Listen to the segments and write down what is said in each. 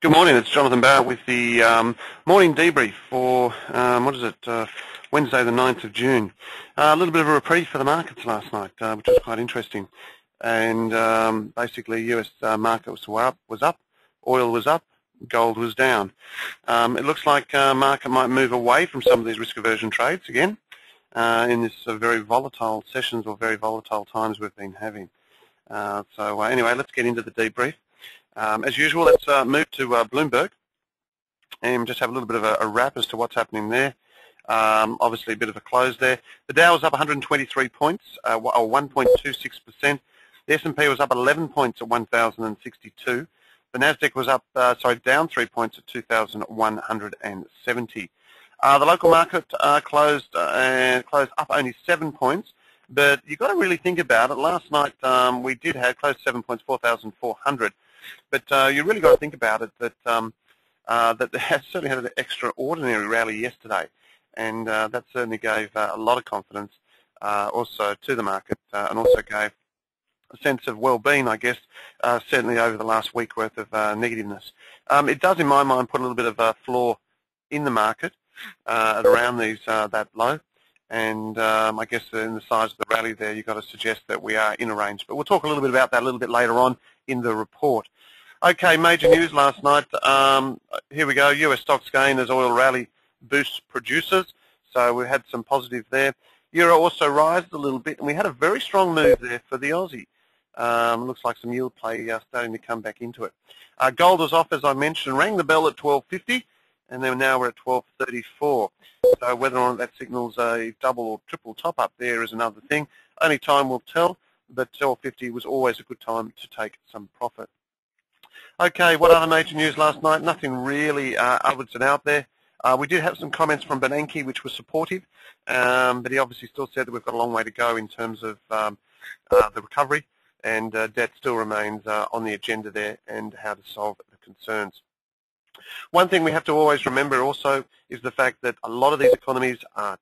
Good morning, it's Jonathan Barratt with the morning debrief for, Wednesday the 9th of June. A little bit of a reprieve for the markets last night, which was quite interesting. And basically US market was up, oil was up, gold was down. It looks like market might move away from some of these risk aversion trades again in this very volatile sessions or very volatile times we've been having. Anyway, let's get into the debrief. As usual, let's move to Bloomberg and just have a little bit of a wrap as to what's happening there. Obviously, a bit of a close there. The Dow was up 123 points, or 1.26%. The S&P was up 11 points at 1,062. The Nasdaq was up, down 3 points at 2,170. The local market closed up only 7 points. But you've got to really think about it. Last night we did have closed 7 points, 4,400. But you really got to think about it that that they certainly had an extraordinary rally yesterday, and that certainly gave a lot of confidence also to the market, and also gave a sense of well-being, I guess, certainly over the last week worth of negativeness. It does, in my mind, put a little bit of a floor in the market at around that low. And I guess in the size of the rally there, you've got to suggest that we are in a range. But we'll talk a little bit about that a little bit later on in the report. Okay, major news last night. Here we go. US stocks gain as oil rally boosts producers. So we had some positive there. Euro also rised a little bit, and we had a very strong move there for the Aussie. Looks like some yield play starting to come back into it. Gold was off, as I mentioned, rang the bell at 12.50. And then now we're at 12.34. So whether or not that signals a double or triple top up there is another thing. Only time will tell, but 12.50 was always a good time to take some profit. Okay, what other major news last night? Nothing really upwards and out there. We did have some comments from Bernanke which were supportive, but he obviously still said that we've got a long way to go in terms of the recovery, and debt still remains on the agenda there and how to solve the concerns. One thing we have to always remember also is the fact that a lot of these economies are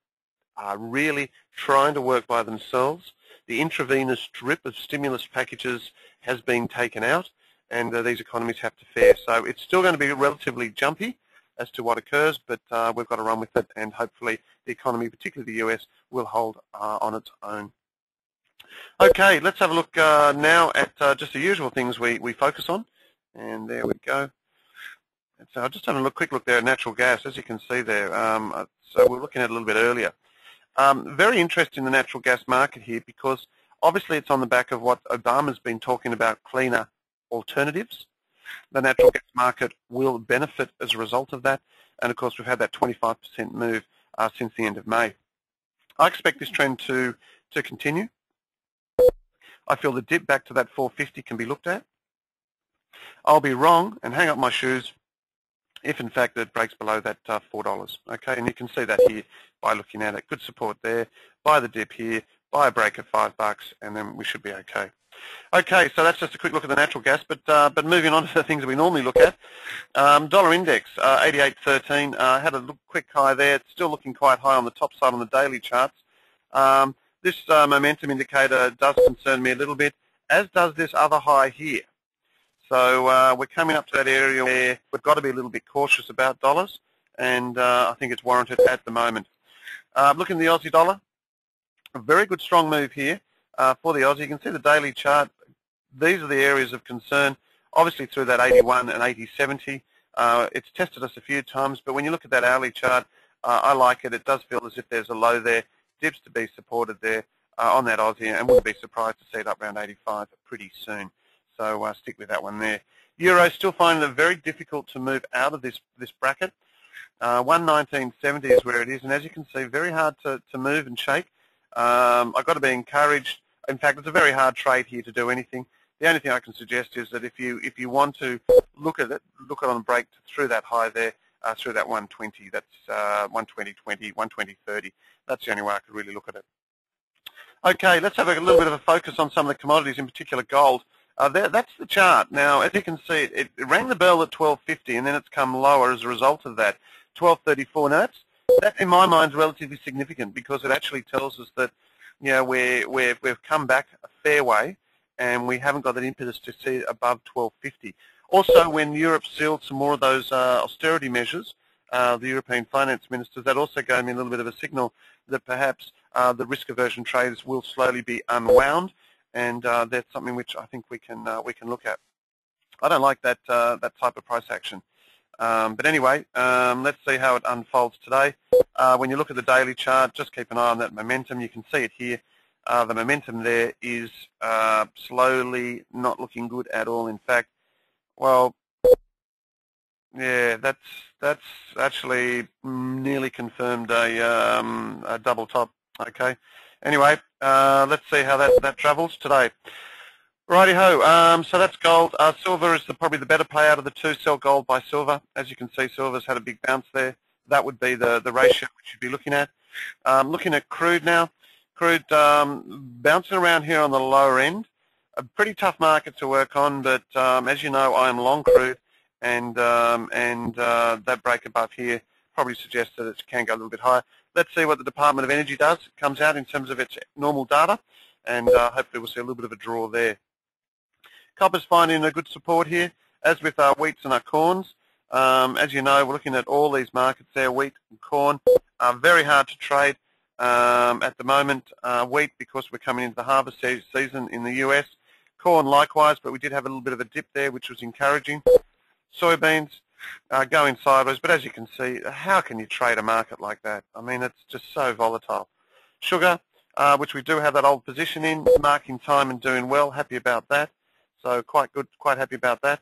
really trying to work by themselves. The intravenous drip of stimulus packages has been taken out, and these economies have to fare. So it's still going to be relatively jumpy as to what occurs, but we've got to run with it, and hopefully the economy, particularly the US, will hold on its own. Okay, let's have a look now at just the usual things we focus on, and there we go. So I'll just have a quick look there at natural gas, as you can see there. So we're looking at it a little bit earlier. Very interesting in the natural gas market here, because obviously it's on the back of what Obama's been talking about, cleaner alternatives. The natural gas market will benefit as a result of that. And of course we've had that 25% move since the end of May. I expect this trend to continue. I feel the dip back to that 450 can be looked at. I'll be wrong and hang up my shoes if in fact it breaks below that $4. Okay, and you can see that here by looking at it. Good support there. Buy the dip here, buy a break at $5, and then we should be okay. Okay, so that's just a quick look at the natural gas, but moving on to the things that we normally look at. Dollar index, 88.13, had a quick high there. It's still looking quite high on the top side on the daily charts. This momentum indicator does concern me a little bit, as does this other high here. So we're coming up to that area where we've got to be a little bit cautious about dollars, and I think it's warranted at the moment. Looking at the Aussie dollar, a very good strong move here for the Aussie. You can see the daily chart. These are the areas of concern, obviously through that 81 and 80.70. It's tested us a few times, but when you look at that hourly chart, I like it. It does feel as if there's a low there, dips to be supported there on that Aussie, and wouldn't be surprised to see it up around 85 pretty soon. So stick with that one there. Euro still finding it very difficult to move out of this bracket. 119.70 is where it is, and as you can see, very hard to move and shake. I've got to be encouraged. In fact, it's a very hard trade here to do anything. The only thing I can suggest is that if you want to look at it on a break through that high there, through that 120. That's 120.20, 120.30. That's the only way I could really look at it. Okay, let's have a little bit of a focus on some of the commodities, in particular gold. That's the chart. Now, as you can see, it rang the bell at 12.50, and then it's come lower as a result of that. 12.34. Now, that in my mind is relatively significant, because it actually tells us that we've come back a fair way, and we haven't got that impetus to see it above 12.50. Also, when Europe sealed some more of those austerity measures, the European finance ministers, that also gave me a little bit of a signal that perhaps the risk aversion trades will slowly be unwound, and that's something which I think we can look at. I don't like that that type of price action. But anyway, let's see how it unfolds today. When you look at the daily chart, just keep an eye on that momentum. You can see it here. The momentum there is slowly not looking good at all. In fact, well, yeah, that's actually nearly confirmed a double top. Okay. Anyway, let's see how that travels today. Righty-ho, so that's gold. Silver is probably the better play out of the two. Sell gold, buy silver. As you can see, silver's had a big bounce there. That would be the ratio which you'd be looking at. Looking at crude now. Crude bouncing around here on the lower end. A pretty tough market to work on, but as you know, I am long crude, and that break above here probably suggests that it can go a little bit higher. Let's see what the Department of Energy does. It comes out in terms of its normal data, and hopefully we'll see a little bit of a draw there. Copper's finding a good support here, as with our wheats and our corns. As you know, we're looking at all these markets there, wheat and corn. Very hard to trade at the moment. Wheat, because we're coming into the harvest season in the US. Corn likewise, but we did have a little bit of a dip there, which was encouraging. Soybeans going sideways, but as you can see, how can you trade a market like that? I mean, it's just so volatile. Sugar, which we do have that old position in, marking time and doing well. Happy about that. So quite good, quite happy about that.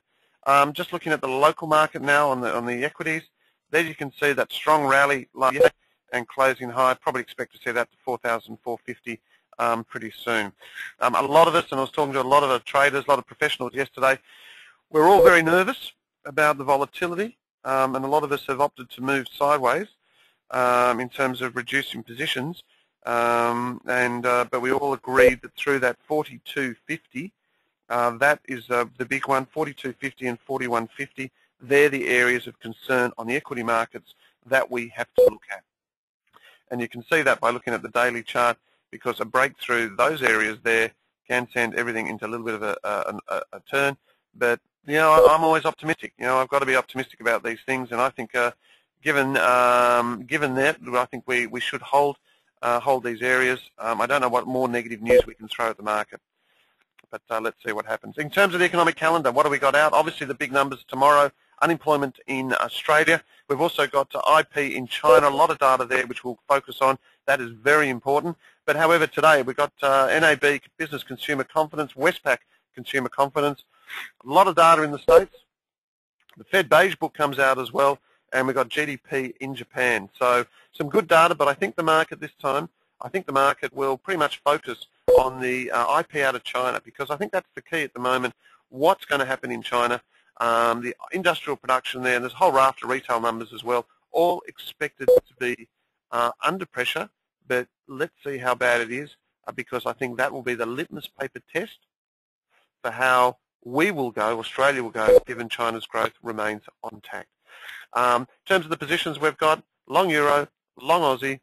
Just looking at the local market now on the equities, there you can see that strong rally last year and closing high. Probably expect to see that to 4,450 pretty soon. A lot of us, and I was talking to a lot of the traders, a lot of professionals yesterday, we're all very nervous about the volatility, and a lot of us have opted to move sideways in terms of reducing positions, but we all agreed that through that 42.50, that is the big one, 42.50 and 41.50. They're the areas of concern on the equity markets that we have to look at. And you can see that by looking at the daily chart, because a breakthrough those areas there can send everything into a little bit of a turn. But, you know, I'm always optimistic. You know, I've got to be optimistic about these things, and I think given that, I think we should hold these areas. I don't know what more negative news we can throw at the market. But let's see what happens. In terms of the economic calendar, what have we got out? Obviously, the big numbers tomorrow, unemployment in Australia. We've also got IP in China, a lot of data there which we'll focus on. That is very important. But however, today we've got NAB, Business Consumer Confidence, Westpac Consumer Confidence, a lot of data in the States. The Fed Beige Book comes out as well, and we've got GDP in Japan. So some good data, but I think the market this time, I think the market will pretty much focus on the IP out of China, because I think that's the key at the moment. What's going to happen in China? The industrial production there, and there's a whole raft of retail numbers as well, all expected to be under pressure, but let's see how bad it is, because I think that will be the litmus paper test for how we will go, Australia will go, given China's growth remains intact. In terms of the positions we've got, long euro, long Aussie,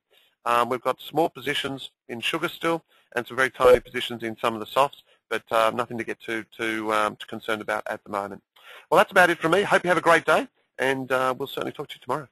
we've got small positions in sugar still, and some very tiny positions in some of the softs, but nothing to get too concerned about at the moment. Well, that's about it from me. Hope you have a great day, and we'll certainly talk to you tomorrow.